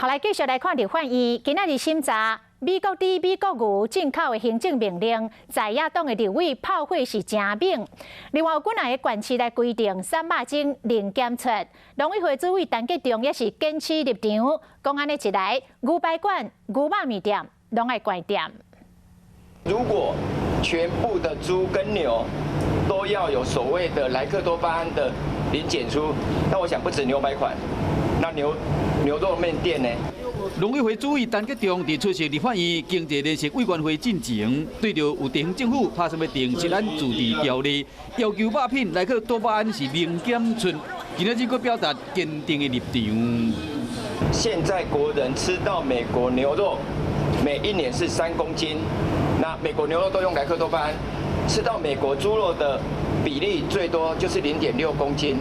后来继续来看立法院，今仔日审查美国猪、美国牛进口的行政命令，在野党的立委炮火是真猛。另外，有几内的县市来规定三肉精零检出，农委会主委陈吉仲也是坚持立场，讲安尼一来，牛排馆、牛肉面店拢爱关店。如果全部的猪跟牛都要有所谓的莱克多巴胺的零检出，那我想不止牛排馆，那牛肉面店呢？农委会主委陈吉仲伫出席立法院经济联席委员会进前，对着有地方政府拍算要定食安自治条例，要求肉品莱克多巴胺是零检出，今仔日佫表达坚定的立场。现在国人吃到美国牛肉，每一年是3公斤，那美国牛肉都用莱克多巴胺，吃到美国猪肉的比例最多就是0.6公斤，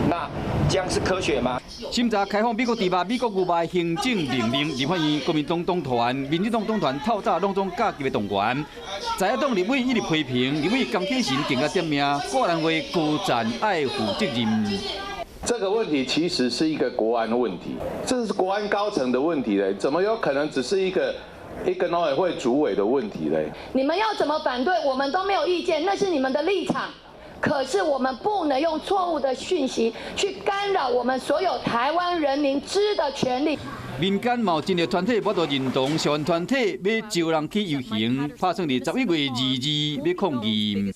那这样是科学吗？审查开放美国猪肉、美国牛肉行政命令，立法院国民党党团、民进党党团透早拢总加级的动员，在野党立委一直批评，立委江启臣更加点名，个人话高赞爱负责任。这个问题其实是一个国安问题，这是国安高层的问题嘞，怎么有可能只是一个农委会主委的问题嘞？你们要怎么反对，我们都没有意见，那是你们的立场。可是我们不能用错误的讯息去干扰我们所有台湾人民知的权利。民间嘛有真个团体我都认同，社运团体要招人去游行，打算伫11月22日要抗议。